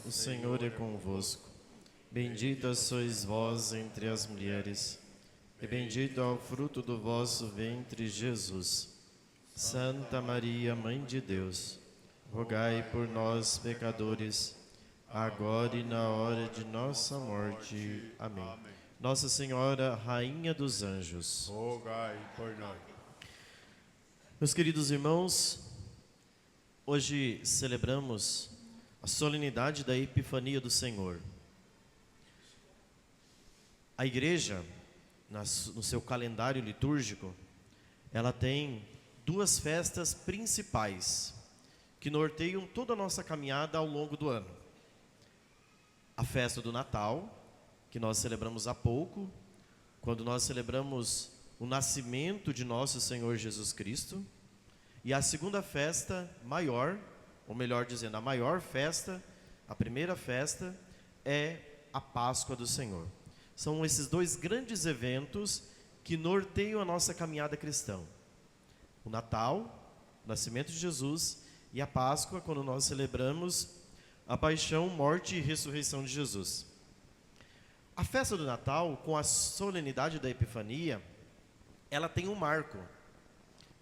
o Senhor é convosco. Bendita sois vós entre as mulheres, e bendito é o fruto do vosso ventre, Jesus. Santa Maria, Mãe de Deus, rogai por nós, pecadores, agora e na hora de nossa morte. Amém. Nossa Senhora, Rainha dos Anjos, rogai por nós. Meus queridos irmãos, hoje celebramos a solenidade da Epifania do Senhor. A Igreja, no seu calendário litúrgico, ela tem duas festas principais que norteiam toda a nossa caminhada ao longo do ano. A festa do Natal, que nós celebramos há pouco, quando nós celebramos o nascimento de nosso Senhor Jesus Cristo. E a segunda festa maior, ou melhor dizendo, a maior festa, a primeira festa, é a Páscoa do Senhor. São esses dois grandes eventos que norteiam a nossa caminhada cristã. O Natal, o nascimento de Jesus, e a Páscoa, quando nós celebramos a paixão, morte e ressurreição de Jesus. A festa do Natal, com a solenidade da Epifania, ela tem um marco.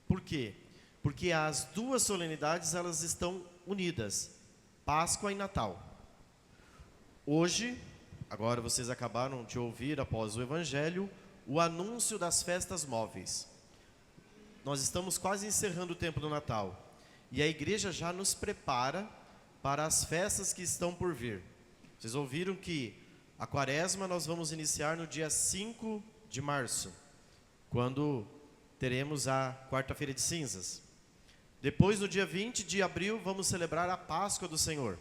Por quê? Porque as duas solenidades, elas estão unidas, Páscoa e Natal. Hoje, agora vocês acabaram de ouvir, após o Evangelho, o anúncio das festas móveis. Nós estamos quase encerrando o tempo do Natal, e a Igreja já nos prepara para as festas que estão por vir. Vocês ouviram que a Quaresma nós vamos iniciar no dia 5 de março, quando teremos a quarta-feira de cinzas. Depois, no dia 20 de abril, vamos celebrar a Páscoa do Senhor.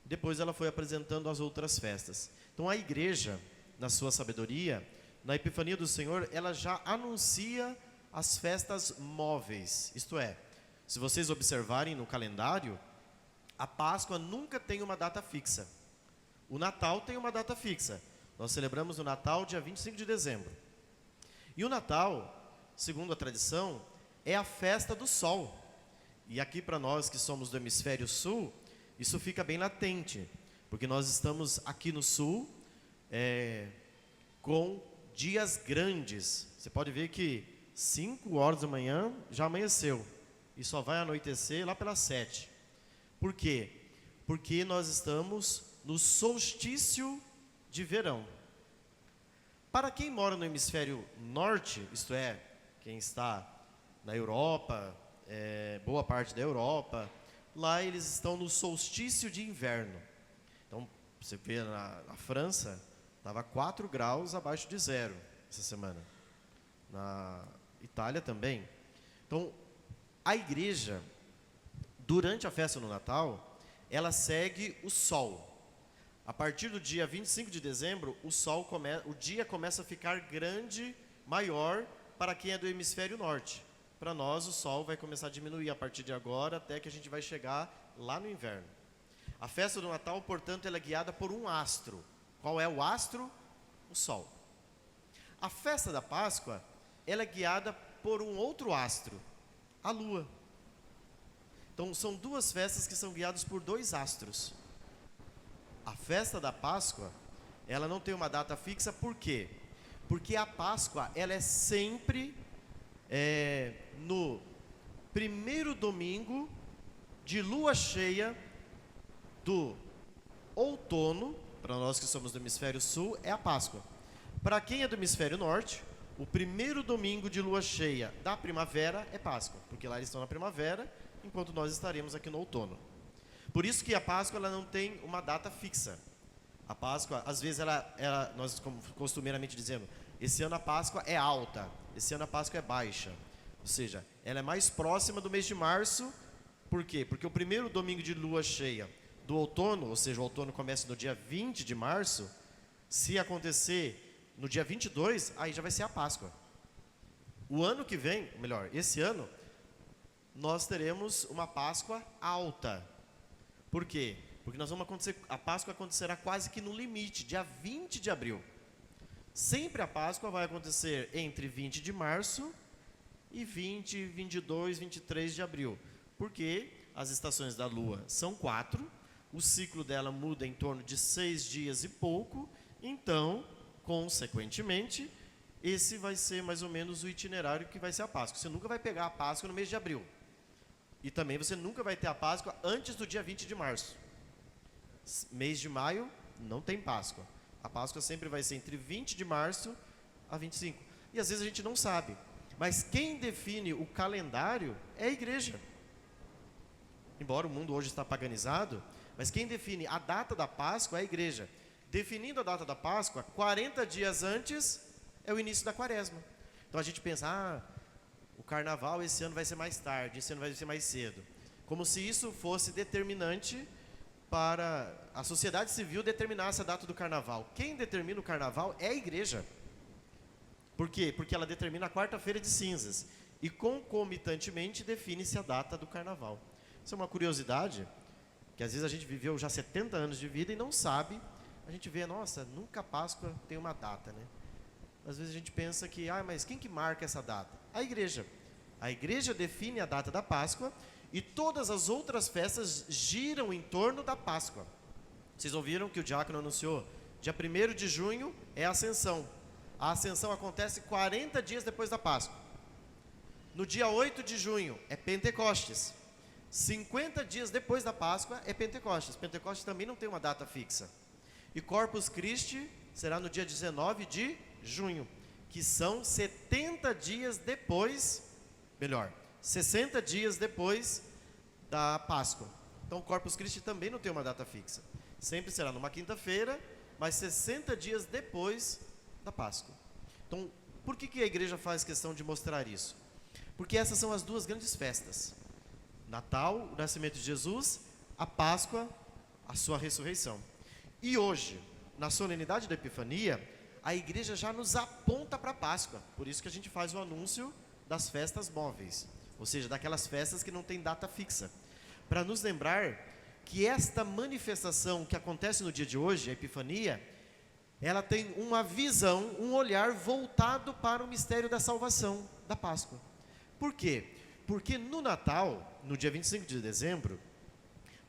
Depois ela foi apresentando as outras festas. Então a Igreja, na sua sabedoria, na Epifania do Senhor, ela já anuncia as festas móveis. Isto é, se vocês observarem no calendário, a Páscoa nunca tem uma data fixa. O Natal tem uma data fixa. Nós celebramos o Natal dia 25 de dezembro. E o Natal, segundo a tradição, é a festa do sol. E aqui para nós que somos do hemisfério sul, isso fica bem latente, porque nós estamos aqui no sul com dias grandes. Você pode ver que 5 horas da manhã já amanheceu e só vai anoitecer lá pelas 7. Por quê? Porque nós estamos no solstício de verão. Para quem mora no hemisfério norte, isto é, quem está na Europa, boa parte da Europa, lá eles estão no solstício de inverno. Então, você vê na França, estava 4 graus abaixo de zero essa semana. Na Itália também. Então, a Igreja, durante a festa do Natal, ela segue o sol. A partir do dia 25 de dezembro, o dia começa a ficar grande, maior, para quem é do hemisfério norte. Para nós, o sol vai começar a diminuir a partir de agora, até que a gente vai chegar lá no inverno. A festa do Natal, portanto, ela é guiada por um astro. Qual é o astro? O sol. A festa da Páscoa, ela é guiada por um outro astro, a lua. Então, são duas festas que são guiadas por dois astros. A festa da Páscoa, ela não tem uma data fixa, por quê? Porque a Páscoa, ela é sempre no primeiro domingo de lua cheia do outono. Para nós que somos do hemisfério sul, é a Páscoa. Para quem é do hemisfério norte, o primeiro domingo de lua cheia da primavera é Páscoa, porque lá eles estão na primavera, enquanto nós estaremos aqui no outono. Por isso que a Páscoa ela não tem uma data fixa. A Páscoa, às vezes, nós costumeiramente dizemos, esse ano a Páscoa é alta, esse ano a Páscoa é baixa. Ou seja, ela é mais próxima do mês de março. Por quê? Porque o primeiro domingo de lua cheia do outono, ou seja, o outono começa no dia 20 de março, se acontecer no dia 22, aí já vai ser a Páscoa. O ano que vem, melhor, esse ano, nós teremos uma Páscoa alta. Por quê? Porque a Páscoa acontecerá quase que no limite, dia 20 de abril. Sempre a Páscoa vai acontecer entre 20 de março e 20, 22, 23 de abril. Porque as estações da Lua são 4, o ciclo dela muda em torno de 6 dias e pouco, então, consequentemente, esse vai ser mais ou menos o itinerário que vai ser a Páscoa. Você nunca vai pegar a Páscoa no mês de abril. E também você nunca vai ter a Páscoa antes do dia 20 de março. Mês de maio, não tem Páscoa. A Páscoa sempre vai ser entre 20 de março a 25. E às vezes a gente não sabe. Mas quem define o calendário é a igreja. Embora o mundo hoje está paganizado, mas quem define a data da Páscoa é a igreja. Definindo a data da Páscoa, 40 dias antes é o início da quaresma. Então a gente pensa, o carnaval esse ano vai ser mais tarde, esse ano vai ser mais cedo. Como se isso fosse determinante para a sociedade civil determinar essa data do carnaval. Quem determina o carnaval é a igreja. Por quê? Porque ela determina a quarta-feira de cinzas. E concomitantemente define-se a data do carnaval. Isso é uma curiosidade, que às vezes a gente viveu já 70 anos de vida e não sabe. A gente vê, nossa, nunca a Páscoa tem uma data, né? Às vezes a gente pensa que, mas quem que marca essa data? A igreja. A igreja define a data da Páscoa e todas as outras festas giram em torno da Páscoa. Vocês ouviram que o diácono anunciou? Dia 1º de junho é a Ascensão. A Ascensão acontece 40 dias depois da Páscoa. No dia 8 de junho é Pentecostes. 50 dias depois da Páscoa é Pentecostes. Pentecostes também não tem uma data fixa. E Corpus Christi será no dia 19 de junho, que são 70 dias depois, 60 dias depois da Páscoa. Então Corpus Christi também não tem uma data fixa. Sempre será numa quinta-feira, mas 60 dias depois da Páscoa. Então, por que a igreja faz questão de mostrar isso? Porque essas são as duas grandes festas. Natal, o nascimento de Jesus, a Páscoa, a sua ressurreição. E hoje, na solenidade da Epifania, a igreja já nos aponta para a Páscoa. Por isso que a gente faz o anúncio das festas móveis, ou seja, daquelas festas que não tem data fixa. Para nos lembrar que esta manifestação que acontece no dia de hoje, a Epifania, ela tem uma visão, um olhar voltado para o mistério da salvação, da Páscoa. Por quê? Porque no Natal, no dia 25 de dezembro,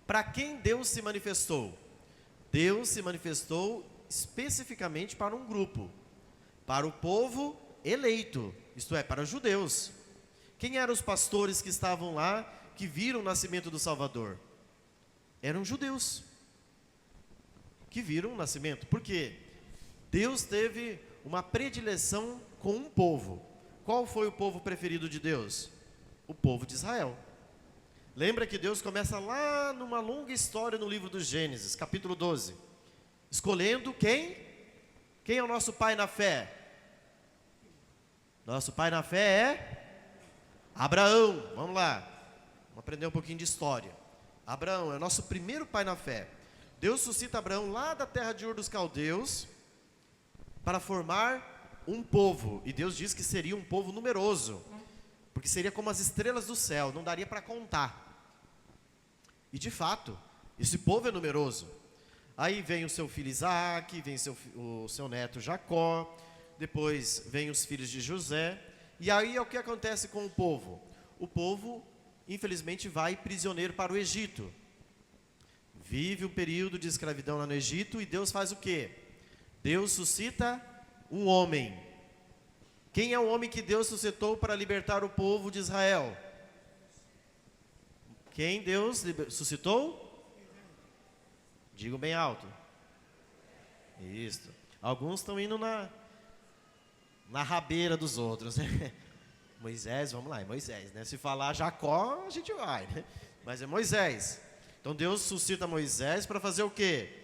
para quem Deus se manifestou? Deus se manifestou especificamente para um grupo, para o povo eleito, isto é, para os judeus. Quem eram os pastores que estavam lá, que viram o nascimento do Salvador? Eram judeus, que viram o nascimento. Por quê? Deus teve uma predileção com um povo. Qual foi o povo preferido de Deus? O povo de Israel. Lembra que Deus começa lá numa longa história no livro do Gênesis, capítulo 12. Escolhendo quem? Quem é o nosso pai na fé? Nosso pai na fé é Abraão. Vamos lá, vamos aprender um pouquinho de história. Abraão é o nosso primeiro pai na fé. Deus suscita Abraão lá da terra de Ur dos Caldeus para formar um povo. E Deus diz que seria um povo numeroso, porque seria como as estrelas do céu, não daria para contar. E de fato, esse povo é numeroso. Aí vem o seu filho Isaac, vem o seu neto Jacó, depois vem os filhos de José. E aí é o que acontece com o povo? O povo, infelizmente, vai prisioneiro para o Egito. Vive um período de escravidão lá no Egito e Deus faz o quê? Deus suscita um homem. Quem é o homem que Deus suscitou para libertar o povo de Israel? Quem Deus suscitou? Digam bem alto. Isso. Alguns estão indo na rabeira dos outros, né? Moisés, vamos lá, é Moisés, né? Se falar Jacó, a gente vai, né? Mas é Moisés. Então Deus suscita Moisés para fazer o quê?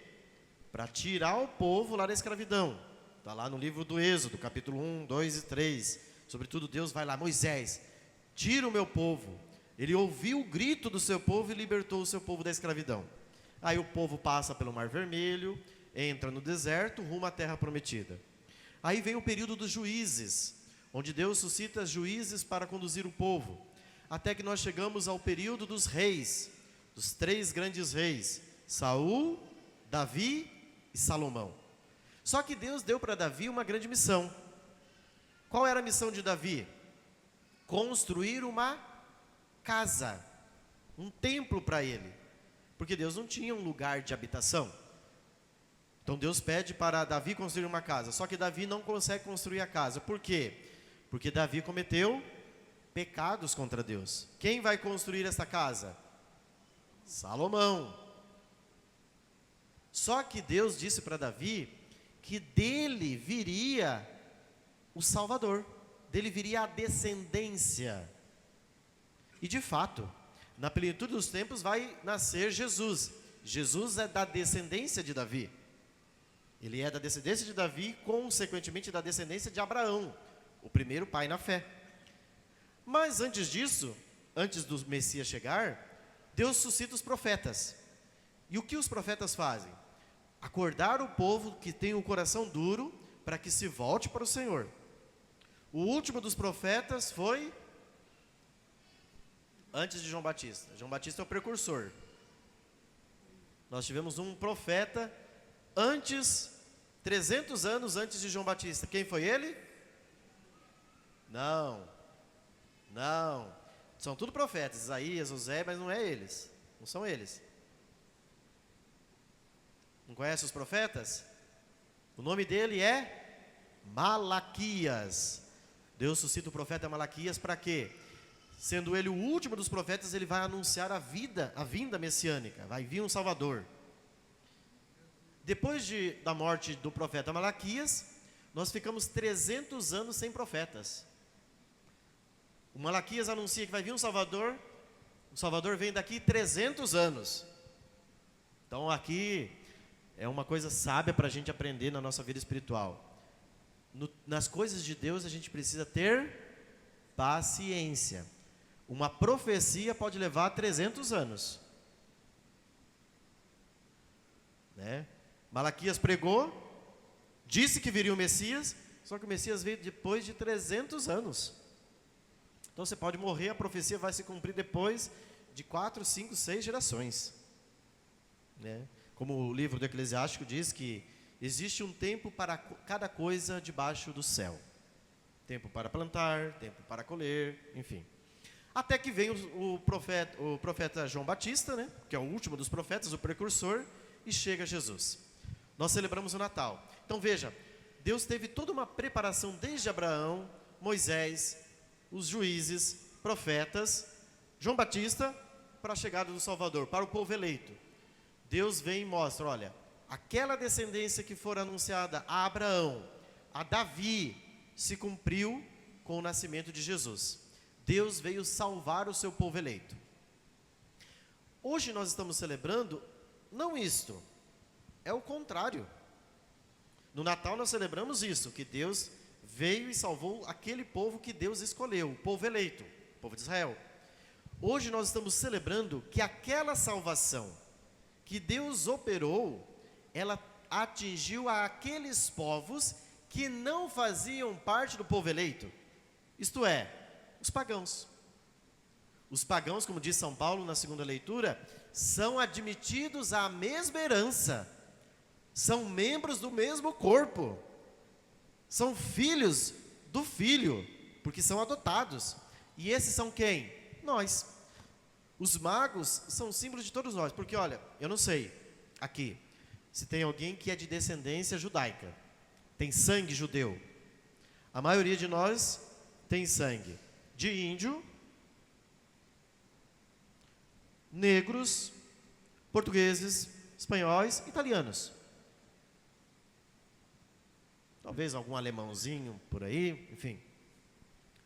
Para tirar o povo lá da escravidão. Está lá no livro do Êxodo, capítulo 1, 2 e 3. Sobretudo Deus vai lá, Moisés, tira o meu povo. Ele ouviu o grito do seu povo e libertou o seu povo da escravidão. Aí o povo passa pelo Mar Vermelho, entra no deserto, rumo à terra prometida. Aí vem o período dos juízes, onde Deus suscita juízes para conduzir o povo. Até que nós chegamos ao período dos reis, dos 3 grandes reis, Saul, Davi e Salomão. Só que Deus deu para Davi uma grande missão. Qual era a missão de Davi? Construir uma casa, um templo para ele. Porque Deus não tinha um lugar de habitação. Então Deus pede para Davi construir uma casa, só que Davi não consegue construir a casa. Por quê? Porque Davi cometeu pecados contra Deus. Quem vai construir essa casa? Salomão. Só que Deus disse para Davi que dele viria o Salvador, dele viria a descendência. E de fato, na plenitude dos tempos vai nascer Jesus. Jesus é da descendência de Davi. Ele é da descendência de Davi, consequentemente da descendência de Abraão, o primeiro pai na fé. Mas antes disso, antes do Messias chegar, Deus suscita os profetas. E o que os profetas fazem? Acordar o povo que tem o coração duro para que se volte para o Senhor. O último dos profetas foi antes de João Batista. João Batista é o precursor. Nós tivemos um profeta antes, 300 anos antes de João Batista. Quem foi ele? Não. São tudo profetas, Isaías, Osé, mas não é eles. Não são eles. Não conhece os profetas? O nome dele é Malaquias. Deus suscita o profeta Malaquias para quê? Sendo ele o último dos profetas, ele vai anunciar a vinda messiânica. Vai vir um Salvador. Depois da morte do profeta Malaquias, nós ficamos 300 anos sem profetas. O Malaquias anuncia que vai vir um Salvador. O Salvador vem daqui 300 anos. Então aqui é uma coisa sábia para a gente aprender na nossa vida espiritual. Nas coisas de Deus a gente precisa ter paciência. Uma profecia pode levar 300 anos. Né? Malaquias pregou, disse que viria o Messias, só que o Messias veio depois de 300 anos. Então você pode morrer, a profecia vai se cumprir depois de 4, 5, 6 gerações. Né? Como o livro do Eclesiástico diz que existe um tempo para cada coisa debaixo do céu. Tempo para plantar, tempo para colher, enfim. Até que vem o profeta João Batista, né? Que é o último dos profetas, o precursor, e chega Jesus. Nós celebramos o Natal. Então veja, Deus teve toda uma preparação desde Abraão, Moisés, os juízes, profetas, João Batista, para a chegada do Salvador, para o povo eleito. Deus vem e mostra, olha, aquela descendência que for anunciada a Abraão, a Davi, se cumpriu com o nascimento de Jesus. Deus veio salvar o seu povo eleito. Hoje nós estamos celebrando, não isto, é o contrário. No Natal nós celebramos isso, que Deus veio e salvou aquele povo que Deus escolheu, o povo eleito, o povo de Israel. Hoje nós estamos celebrando que aquela salvação que Deus operou, ela atingiu aqueles povos que não faziam parte do povo eleito. Isto é, os pagãos. Os pagãos, como diz São Paulo na segunda leitura, são admitidos à mesma herança, são membros do mesmo corpo, são filhos do Filho, porque são adotados. E esses são quem? Nós. Os magos são símbolos de todos nós, porque olha, eu não sei, aqui, se tem alguém que é de descendência judaica, tem sangue judeu. A maioria de nós tem sangue de índio, negros, portugueses, espanhóis, italianos. Talvez algum alemãozinho por aí, enfim.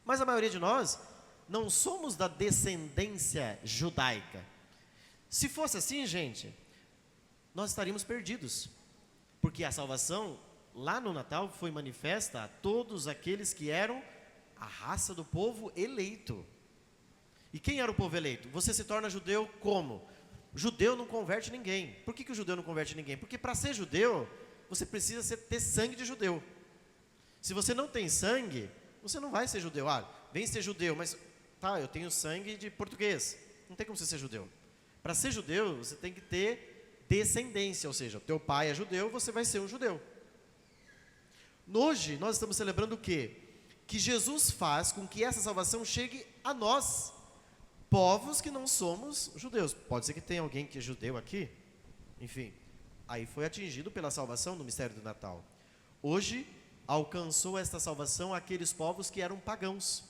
Mas a maioria de nós não somos da descendência judaica. Se fosse assim, gente, nós estaríamos perdidos. Porque a salvação, lá no Natal, foi manifesta a todos aqueles que eram a raça do povo eleito. E quem era o povo eleito? Você se torna judeu como? Judeu não converte ninguém. Por que o judeu não converte ninguém? Porque para ser judeu, você precisa ter sangue de judeu. Se você não tem sangue, você não vai ser judeu. Ah, vem ser judeu, mas tá, eu tenho sangue de português. Não tem como você ser judeu. Para ser judeu, você tem que ter descendência, ou seja, teu pai é judeu, você vai ser um judeu. Hoje, nós estamos celebrando o quê? Que Jesus faz com que essa salvação chegue a nós. povos que não somos judeus. Pode ser que tenha alguém que é judeu aqui, enfim. Aí foi atingido pela salvação no mistério do Natal. Hoje, alcançou esta salvação aqueles povos que eram pagãos,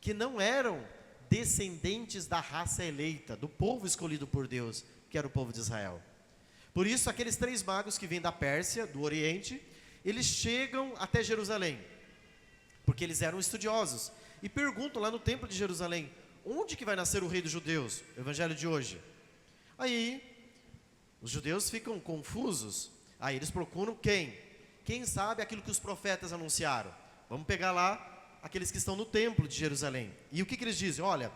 que não eram descendentes da raça eleita, do povo escolhido por Deus, que era o povo de Israel. Por isso, aqueles 3 magos que vêm da Pérsia, do Oriente, eles chegam até Jerusalém, porque eles eram estudiosos, e perguntam lá no templo de Jerusalém: onde que vai nascer o rei dos judeus? O evangelho de hoje. Aí, os judeus ficam confusos. Aí eles procuram quem? Quem sabe aquilo que os profetas anunciaram? Vamos pegar lá aqueles que estão no templo de Jerusalém. E o que eles dizem? Olha,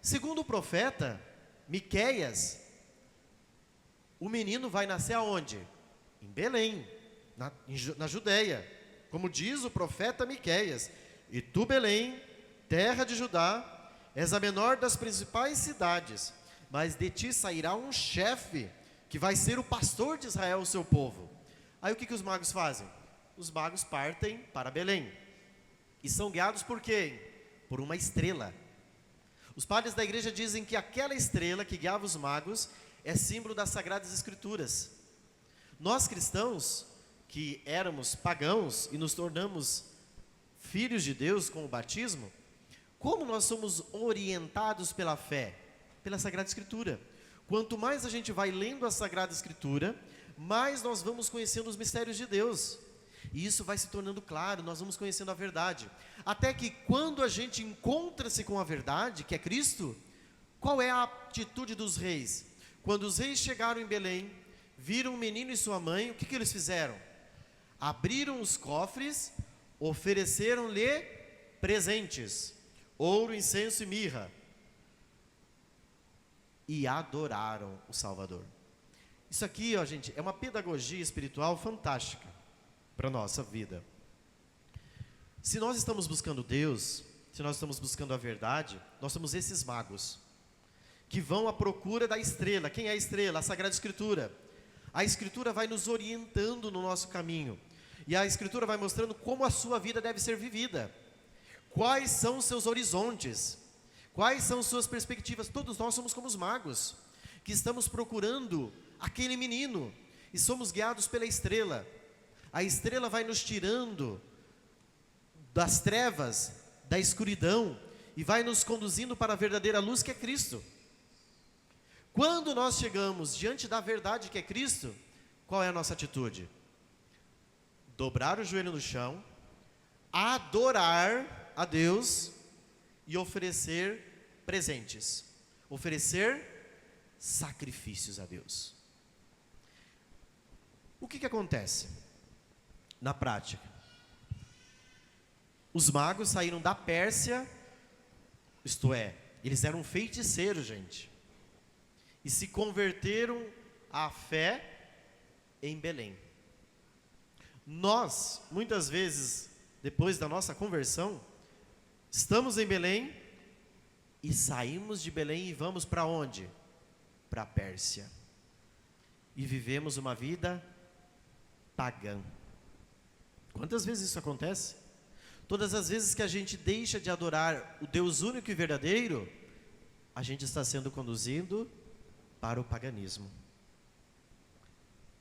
segundo o profeta Miqueias, o menino vai nascer aonde? Em Belém, na Judeia. Como diz o profeta Miqueias: e tu, Belém, terra de Judá, és a menor das principais cidades, mas de ti sairá um chefe, que vai ser o pastor de Israel, o seu povo. Aí o que os magos fazem? Os magos partem para Belém. E são guiados por quem? Por uma estrela. Os padres da igreja dizem que aquela estrela que guiava os magos é símbolo das Sagradas Escrituras. Nós cristãos, que éramos pagãos e nos tornamos filhos de Deus com o batismo, como nós somos orientados pela fé? Pela Sagrada Escritura. Quanto mais a gente vai lendo a Sagrada Escritura, mais nós vamos conhecendo os mistérios de Deus. E isso vai se tornando claro, nós vamos conhecendo a verdade. Até que quando a gente encontra-se com a verdade, que é Cristo, qual é a atitude dos reis? Quando os reis chegaram em Belém, viram o menino e sua mãe, o que eles fizeram? Abriram os cofres, ofereceram-lhe presentes, ouro, incenso e mirra, e adoraram o Salvador. Isso aqui, ó, gente, é uma pedagogia espiritual fantástica para a nossa vida. Se nós estamos buscando Deus, se nós estamos buscando a verdade, nós somos esses magos que vão à procura da estrela. Quem é a estrela? A Sagrada Escritura. A Escritura vai nos orientando no nosso caminho, e a Escritura vai mostrando como a sua vida deve ser vivida, quais são os seus horizontes, quais são suas perspectivas. Todos nós somos como os magos, que estamos procurando aquele menino, e somos guiados pela estrela. A estrela vai nos tirando das trevas, da escuridão, e vai nos conduzindo para a verdadeira luz, que é Cristo. Quando nós chegamos diante da verdade, que é Cristo, qual é a nossa atitude? Dobrar o joelho no chão, adorar a Deus e oferecer presentes, oferecer sacrifícios a Deus. O que acontece na prática? Os magos saíram da Pérsia, isto é, eles eram feiticeiros, gente, e se converteram à fé em Belém. Nós, muitas vezes, depois da nossa conversão, estamos em Belém e saímos de Belém e vamos para onde? Para a Pérsia. E vivemos uma vida pagã. Quantas vezes isso acontece? Todas as vezes que a gente deixa de adorar o Deus único e verdadeiro, a gente está sendo conduzido para o paganismo,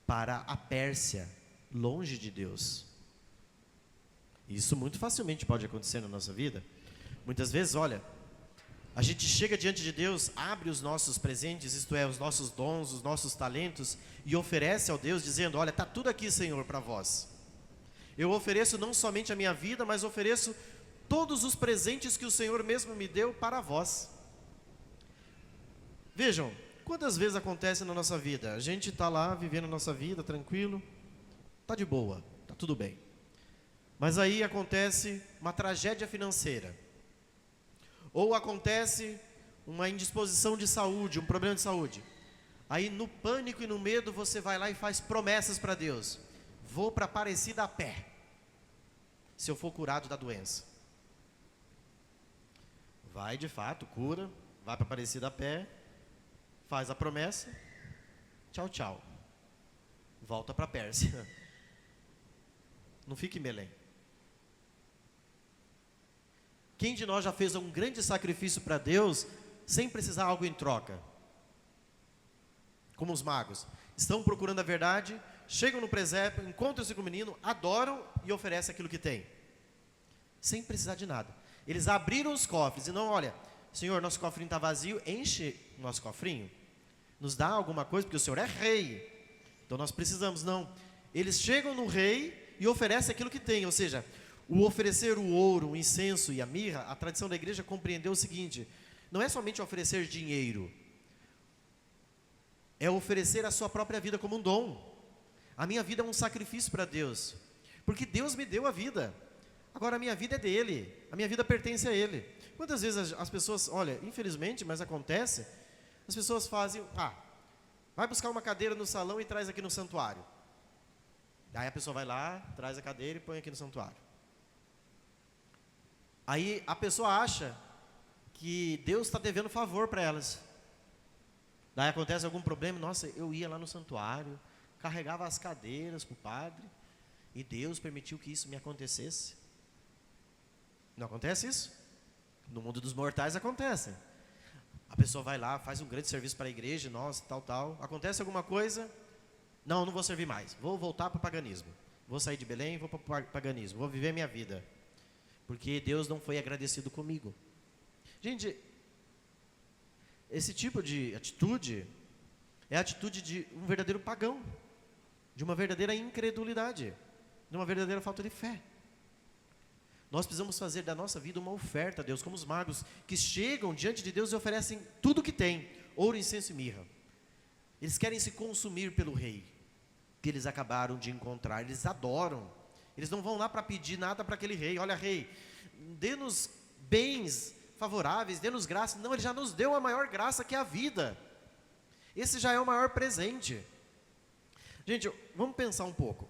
para a Pérsia, longe de Deus. Isso muito facilmente pode acontecer na nossa vida. Muitas vezes, olha, a gente chega diante de Deus, abre os nossos presentes, isto é, os nossos dons, os nossos talentos, e oferece ao Deus, dizendo: olha, está tudo aqui, Senhor, para vós. Eu ofereço não somente a minha vida, mas ofereço todos os presentes que o Senhor mesmo me deu para vós. Vejam, quantas vezes acontece na nossa vida? A gente está lá vivendo a nossa vida tranquilo, está de boa, está tudo bem. Mas aí acontece uma tragédia financeira, ou acontece uma indisposição de saúde, um problema de saúde. Aí no pânico e no medo você vai lá e faz promessas para Deus: vou para Aparecida a pé, se eu for curado da doença. Vai de fato, cura, vai para Aparecida a pé, faz a promessa, tchau, tchau, volta para a Pérsia. Não fica em Belém. Quem de nós já fez um grande sacrifício para Deus, sem precisar algo em troca. Como os magos. Estão procurando a verdade, chegam no presépio, encontram-se com o menino, adoram e oferecem aquilo que tem. Sem precisar de nada. Eles abriram os cofres e não, olha, Senhor, nosso cofrinho está vazio, enche o nosso cofrinho. Nos dá alguma coisa, porque o Senhor é rei. Então nós precisamos, não. Eles chegam no rei e oferecem aquilo que tem. Ou seja, o oferecer o ouro, o incenso e a mirra, a tradição da igreja compreendeu o seguinte: não é somente oferecer dinheiro, é oferecer a sua própria vida como um dom. A minha vida é um sacrifício para Deus, porque Deus me deu a vida. Agora a minha vida é dele, a minha vida pertence a ele. Quantas vezes as pessoas, olha, infelizmente, mas acontece, as pessoas fazem, vai buscar uma cadeira no salão e traz aqui no santuário. Aí a pessoa vai lá, traz a cadeira e põe aqui no santuário. Aí a pessoa acha que Deus está devendo favor para elas. Daí acontece algum problema, nossa, eu ia lá no santuário, carregava as cadeiras para o padre, e Deus permitiu que isso me acontecesse. Não acontece isso? No mundo dos mortais acontece. A pessoa vai lá, faz um grande serviço para a igreja, nossa, tal. Acontece alguma coisa, não vou servir mais, vou voltar para o paganismo. Vou sair de Belém, vou para o paganismo, vou viver a minha vida. Porque Deus não foi agradecido comigo. Gente, esse tipo de atitude é a atitude de um verdadeiro pagão, de uma verdadeira incredulidade, de uma verdadeira falta de fé. Nós precisamos fazer da nossa vida uma oferta a Deus, como os magos que chegam diante de Deus e oferecem tudo o que tem, ouro, incenso e mirra. Eles querem se consumir pelo rei, que eles acabaram de encontrar, eles adoram. Eles não vão lá para pedir nada para aquele rei, olha rei, dê-nos bens favoráveis, dê-nos graça. Não, ele já nos deu a maior graça, que é a vida. Esse já é o maior presente. Gente, vamos pensar um pouco,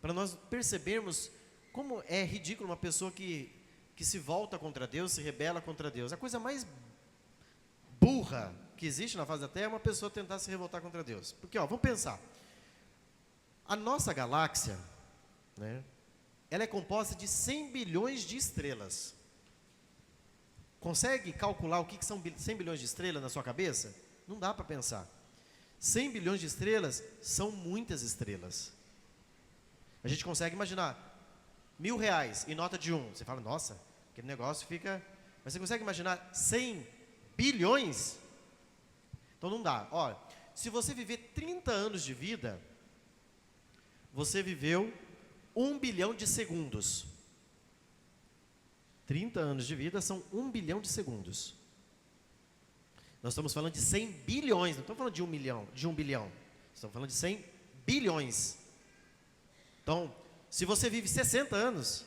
para nós percebermos como é ridículo uma pessoa que se volta contra Deus, se rebela contra Deus. A coisa mais burra que existe na face da Terra é uma pessoa tentar se revoltar contra Deus. Porque, vamos pensar. A nossa galáxia, né, ela é composta de 100 bilhões de estrelas. Consegue calcular o que são 100 bilhões de estrelas na sua cabeça? Não dá para pensar. 100 bilhões de estrelas são muitas estrelas. A gente consegue imaginar R$1.000 em nota de 1. Você fala, nossa, aquele negócio fica... Mas você consegue imaginar 100 bilhões? Então não dá. Se você viver 30 anos de vida, você viveu 1 bilhão de segundos. 30 anos de vida são 1 bilhão de segundos. Nós estamos falando de 100 bilhões, não estamos falando de 1 milhão, de 1 bilhão. Estamos falando de 100 bilhões. Então, se você vive 60 anos,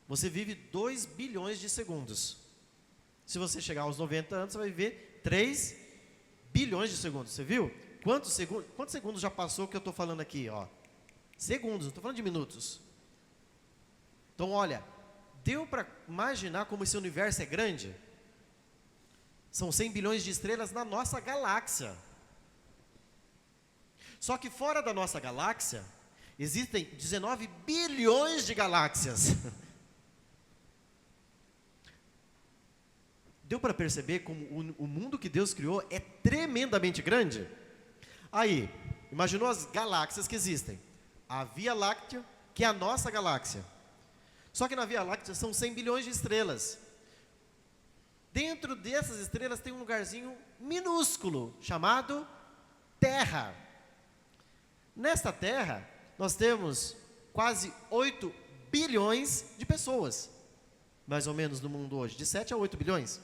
você vive 2 bilhões de segundos. Se você chegar aos 90 anos, você vai viver 3 bilhões de segundos. Você viu? Quantos segundos já passou que eu estou falando aqui? Segundos, não estou falando de minutos. Então, olha, deu para imaginar como esse universo é grande? São 100 bilhões de estrelas na nossa galáxia. Só que fora da nossa galáxia, existem 19 bilhões de galáxias. Deu para perceber como o mundo que Deus criou é tremendamente grande? Aí, imaginou as galáxias que existem. A Via Láctea, que é a nossa galáxia. Só que na Via Láctea são 100 bilhões de estrelas. Dentro dessas estrelas tem um lugarzinho minúsculo, chamado Terra. Nesta Terra, nós temos quase 8 bilhões de pessoas, mais ou menos no mundo hoje, de 7 a 8 bilhões,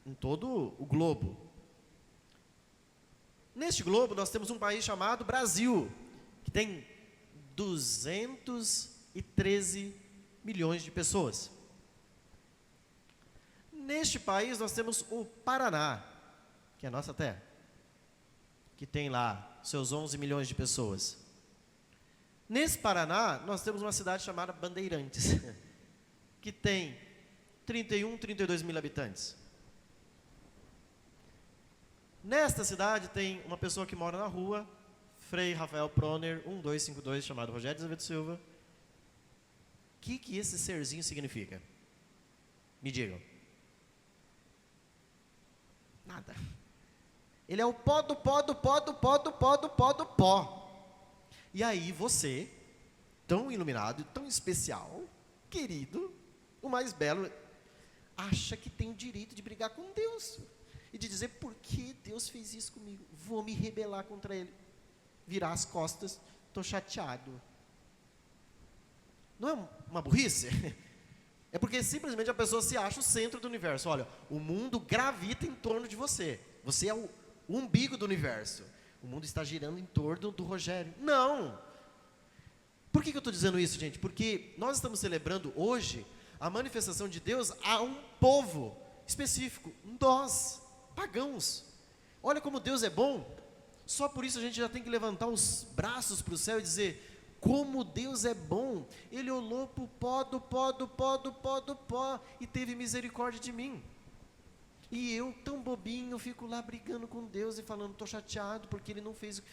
em todo o globo. Neste globo nós temos um país chamado Brasil, que tem 213 milhões de pessoas. Neste país nós temos o Paraná, que é a nossa terra, que tem lá seus 11 milhões de pessoas. Nesse Paraná, nós temos uma cidade chamada Bandeirantes, que tem 32 mil habitantes. Nesta cidade tem uma pessoa que mora na rua, Frei Rafael Proner, 1252, chamado Rogério de Azevedo Silva. O que esse serzinho significa? Me digam. Nada. Ele é o pó do pó do pó do pó do pó do pó do pó. E aí você, tão iluminado, tão especial, querido, o mais belo, acha que tem o direito de brigar com Deus e de dizer: por que Deus fez isso comigo? Vou me rebelar contra Ele, virar as costas, estou chateado. Não é uma burrice? É porque simplesmente a pessoa se acha o centro do universo. Olha, o mundo gravita em torno de você. Você é o umbigo do universo. O mundo está girando em torno do Rogério. Não! Por que eu estou dizendo isso, gente? Porque nós estamos celebrando hoje a manifestação de Deus a um povo específico. Nós, pagãos. Olha como Deus é bom. Só por isso a gente já tem que levantar os braços para o céu e dizer: como Deus é bom. Ele olhou para o pó do pó do pó do pó do pó e teve misericórdia de mim. E eu, tão bobinho, fico lá brigando com Deus e falando: estou chateado porque Ele não fez.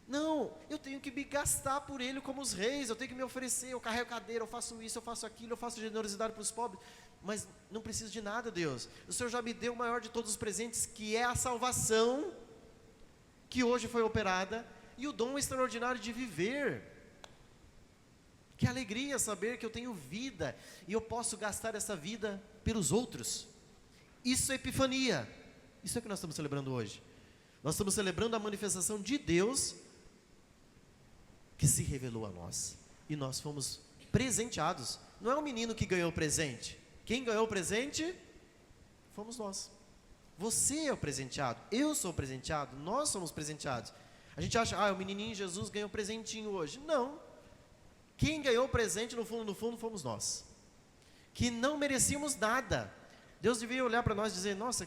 Não, eu tenho que me gastar por Ele como os reis, eu tenho que me oferecer, eu carrego cadeira, eu faço isso, eu faço aquilo, eu faço generosidade para os pobres. Mas não preciso de nada, Deus. O Senhor já me deu o maior de todos os presentes, que é a salvação, que hoje foi operada, e o dom extraordinário de viver. Que alegria saber que eu tenho vida, e eu posso gastar essa vida pelos outros. Isso é epifania. Isso é o que nós estamos celebrando hoje. Nós estamos celebrando a manifestação de Deus, que se revelou a nós, e nós fomos presenteados. Não é o menino que ganhou o presente. Quem ganhou o presente fomos nós. Você é o presenteado, eu sou o presenteado, nós somos presenteados. A gente acha: o menininho Jesus ganhou um presentinho hoje. Não. Quem ganhou o presente no fundo fomos nós, que não merecíamos nada. Deus devia olhar para nós e dizer: nossa,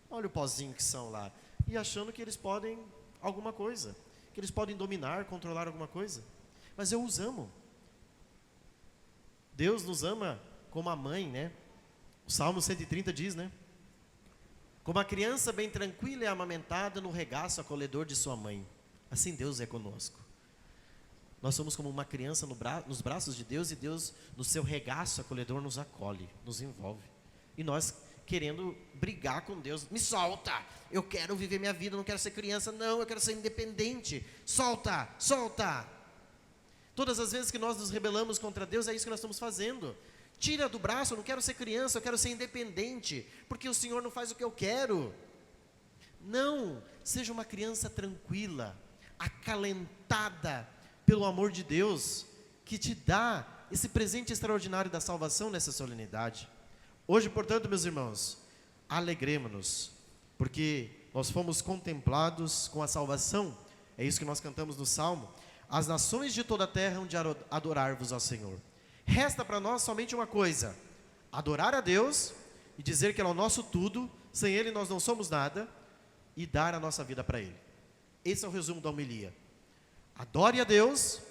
olha o pozinho que são lá, e achando que eles podem alguma coisa, que eles podem dominar, controlar alguma coisa. Mas eu os amo. Deus nos ama como a mãe, né? O Salmo 130 diz, né? Como a criança bem tranquila é amamentada no regaço acolhedor de sua mãe, assim Deus é conosco. Nós somos como uma criança nos braços de Deus, e Deus, no seu regaço acolhedor, nos acolhe, nos envolve. E nós querendo brigar com Deus: me solta, eu quero viver minha vida, não quero ser criança, não, eu quero ser independente, solta, solta. Todas as vezes que nós nos rebelamos contra Deus, é isso que nós estamos fazendo. Tira do braço: eu não quero ser criança, eu quero ser independente, porque o Senhor não faz o que eu quero. Não, seja uma criança tranquila, acalentada pelo amor de Deus, que te dá esse presente extraordinário da salvação nessa solenidade. Hoje, portanto, meus irmãos, alegremos-nos, porque nós fomos contemplados com a salvação. É isso que nós cantamos no Salmo: as nações de toda a terra hão de adorar-vos, ó Senhor. Resta para nós somente uma coisa: adorar a Deus e dizer que Ele é o nosso tudo, sem Ele nós não somos nada, e dar a nossa vida para Ele. Esse é o resumo da homilia. Adore a Deus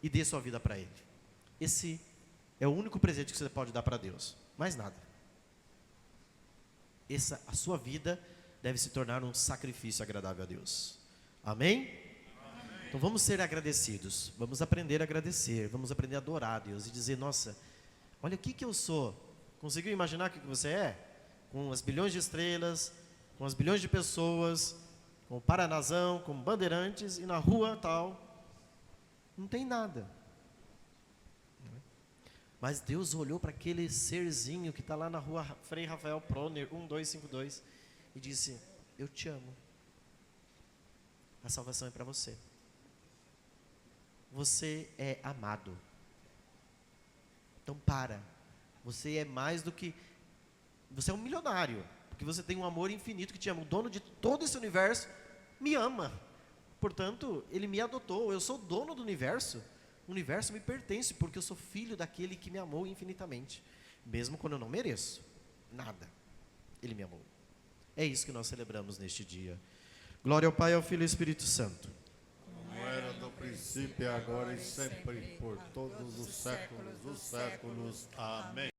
e dê sua vida para Ele. Esse é o único presente que você pode dar para Deus, mais nada. A sua vida deve se tornar um sacrifício agradável a Deus. Amém? Amém. Então vamos ser agradecidos, vamos aprender a agradecer, vamos aprender a adorar a Deus e dizer: nossa, olha o que eu sou. Conseguiu imaginar o que você é? Com as bilhões de estrelas, com as bilhões de pessoas, com o Paranazão, com Bandeirantes, e na rua tal, não tem nada. Mas Deus olhou para aquele serzinho que está lá na rua Frei Rafael Proner, 1252, e disse: eu te amo. A salvação é para você. Você é amado. Então você é mais do que... Você é um milionário, porque você tem um amor infinito que te ama. O dono de todo esse universo me ama. Portanto, Ele me adotou. Eu sou dono do universo. O universo me pertence, porque eu sou filho daquele que me amou infinitamente, mesmo quando eu não mereço nada. Ele me amou. É isso que nós celebramos neste dia. Glória ao Pai, ao Filho e ao Espírito Santo. Como era no princípio, agora e sempre, por todos os séculos dos séculos. Amém.